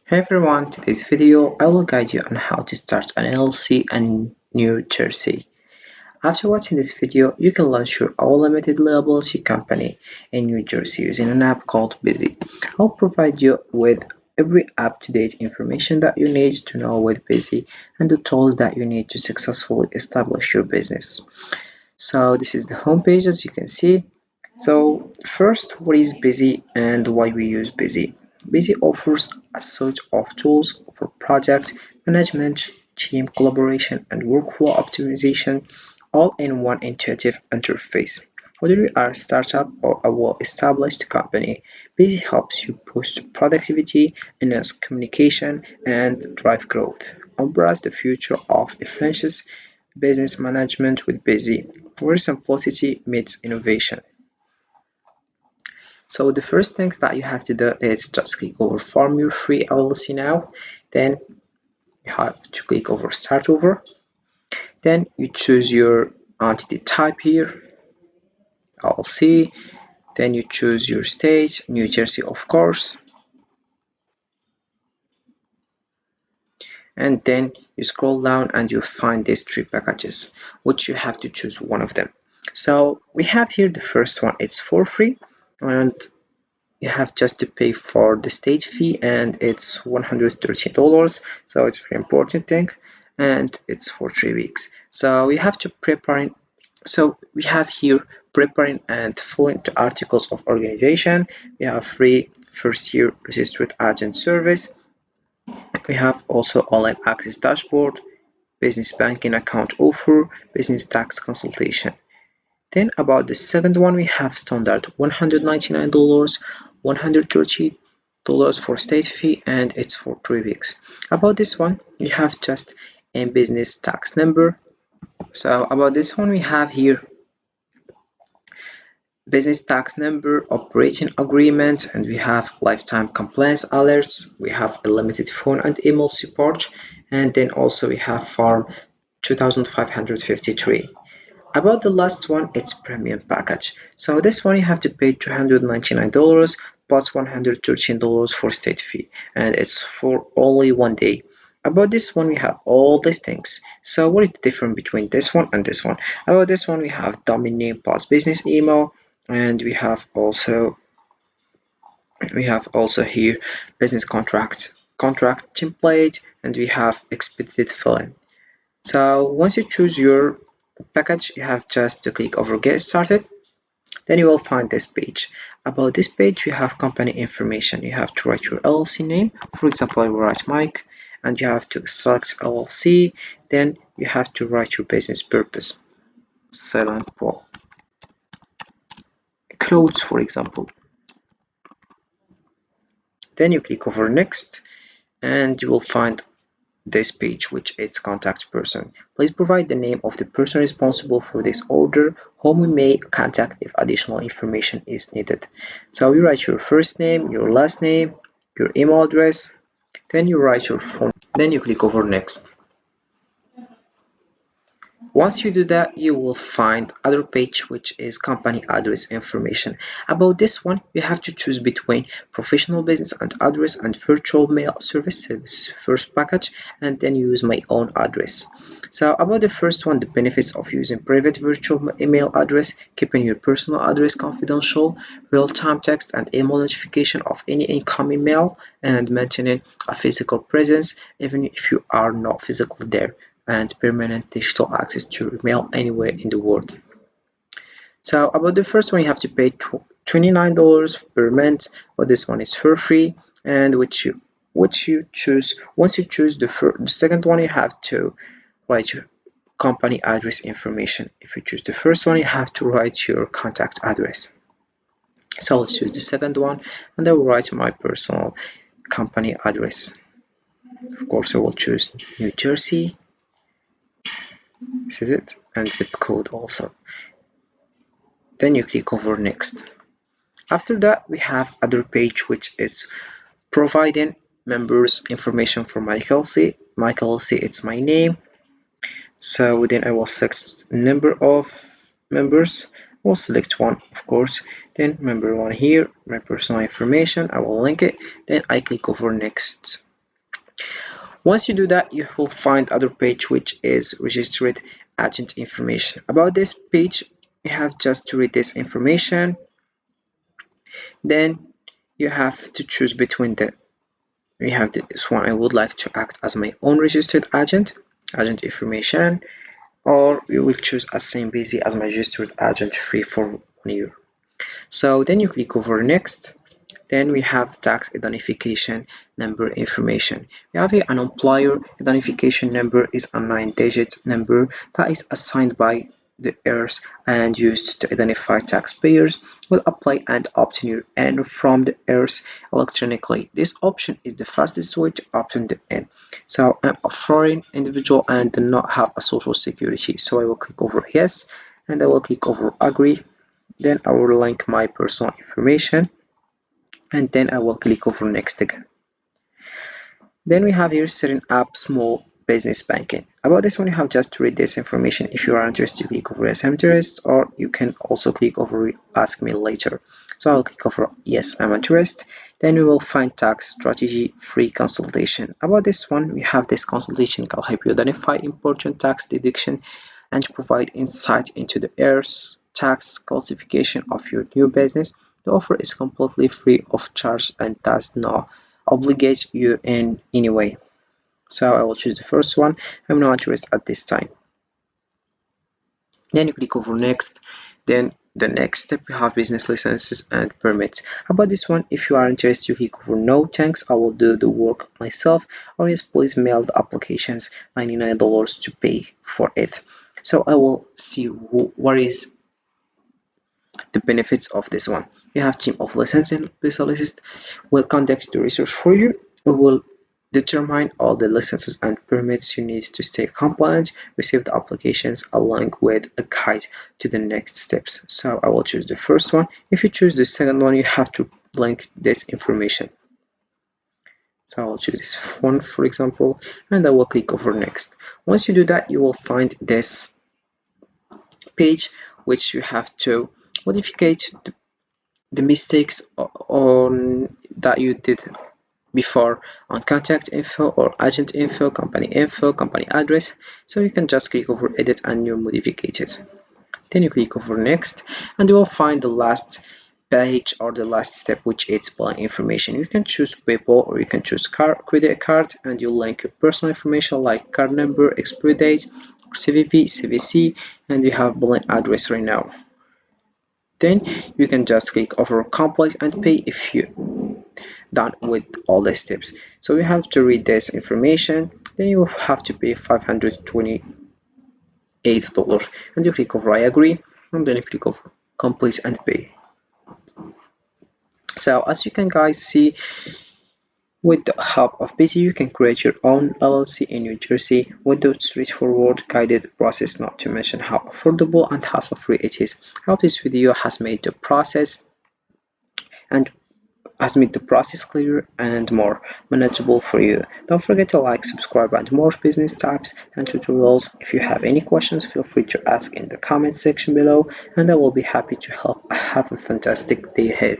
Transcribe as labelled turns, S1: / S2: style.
S1: Hey everyone, today's video I will guide you on how to start an LLC in New Jersey. After watching this video, you can launch your own limited liability company in New Jersey using an app called Busy. I'll provide you with every up-to-date information that you need to know with Busy and the tools that you need to successfully establish your business. So this is the homepage as you can see. So first, what is Busy and why we use Busy? Busy offers a suite of tools for project management, team collaboration, and workflow optimization, all in one intuitive interface. Whether you are a startup or a well-established company, Busy helps you boost productivity, enhance communication, and drive growth. Embrace the future of efficient business management with Busy, where simplicity meets innovation. So the first things that you have to do is just click over Form Your Free LLC now. Then you have to click over Start Over. Then you choose your entity type here, LLC. Then you choose your state, New Jersey of course. And then you scroll down and you find these three packages, which you have to choose one of them. So we have here the first one, it's for free, and you have just to pay for the state fee, and it's $130, so it's very important thing, and it's for 3 weeks. So we have to prepare. So we have here preparing and filling the articles of organization. We have free first year registered agent service. We have also online access dashboard, business banking account offer, business tax consultation. Then about the second one, we have standard $199, $130 for state fee, and it's for 3 weeks. About this one, we have just a business tax number. So about this one, we have here business tax number, operating agreement, and we have lifetime compliance alerts. We have a limited phone and email support, and then also we have form 2553. About the last one, it's premium package. So this one you have to pay $299 plus $113 for state fee, and it's for only 1 day. About this one, we have all these things. So what is the difference between this one and this one? About this one, we have domain name plus business email, and we have also here business contract template, and we have expedited filling. So once you choose your package, you have just to click over get started. Then you will find this page. About this page, you have company information. You have to write your LLC name. For example, I will write Mike, and you have to select LLC. Then you have to write your business purpose. Silent Paul. Clothes, for example. Then you click over next, and you will find this page, which is contact person. Please provide the name of the person responsible for this order, whom we may contact if additional information is needed. So you write your first name, your last name, your email address, then you write your phone, then you click over next. Once you do that, you will find other page, which is company address information. About this one, you have to choose between professional business and address and virtual mail service. So this is first package, and then use my own address. So about the first one, the benefits of using private virtual email address, keeping your personal address confidential, real-time text and email notification of any incoming mail, and maintaining a physical presence even if you are not physically there, and permanent digital access to your mail anywhere in the world. So about the first one, you have to pay $29 per month, but this one is for free, and which you choose. Once you choose the second one, you have to write your company address information. If you choose the first one, you have to write your contact address. So let's choose the second one, and I will write my personal company address. Of course, I will choose New Jersey. This is it, and zip code also. Then you click over next. After that, we have other page, which is providing members information for my LLC. My LLC, it's my name. So then I will select number of members. I will select one, of course. Then member one here, my personal information. I will link it. Then I click over next. Once you do that, you will find other page which is registered agent information. About this page, you have just to read this information. Then you have to choose between the we have this one. I would like to act as my own registered agent information, or we will choose as same busy as my registered agent free for 1 year. So then you click over next. Then we have tax identification number information. We have here an employer identification number is a 9-digit number that is assigned by the heirs and used to identify taxpayers will apply and obtain your N from the heirs electronically. This option is the fastest way to obtain the N. So I'm a foreign individual and do not have a social security. So I will click over yes and I will click over agree. Then I will link my personal information and then I will click over next again. Then we have here setting up small business banking. About this one, you have just to read this information. If you are interested, you click over yes, I'm interested, or you can also click over ask me later. So I'll click over yes, I'm interested. Then we will find tax strategy free consultation. About this one, we have this consultation can help you identify important tax deduction and provide insight into the heirs tax classification of your new business. The offer is completely free of charge and does not obligate you in any way. So I will choose the first one. I'm not interested at this time. Then you click over next. Then the next step we have business licenses and permits. About this one, if you are interested, you click over no thanks, I will do the work myself, or yes, please mail the applications, $99 to pay for it. So I will see what is the benefits of this one. You have team of licensing specialists will conduct the research for you. We will determine all the licenses and permits you need to stay compliant, receive the applications along with a guide to the next steps. So I will choose the first one. If you choose the second one, you have to link this information. So I will choose this one, for example, and I will click over next. Once you do that, you will find this page which you have to modify the mistakes on that you did before on contact info or agent info, company address. So you can just click over edit and you modify it. Then you click over next and you will find the last page or the last step, which is billing information. You can choose PayPal or you can choose credit card, and you link your personal information like card number, expiry date, CVV, CVC, and you have billing address right now. Then you can just click over complete and pay if you done with all the steps. So you have to read this information, then you have to pay $528 and you click over I agree and then you click over complete and pay. So as you can guys see, with the help of Busy, you can create your own LLC in New Jersey with the straightforward guided process, not to mention how affordable and hassle-free it is. I hope this video has made the process clear and more manageable for you. Don't forget to like, subscribe, and more business types and tutorials. If you have any questions, feel free to ask in the comment section below, and I will be happy to help. Have a fantastic day ahead.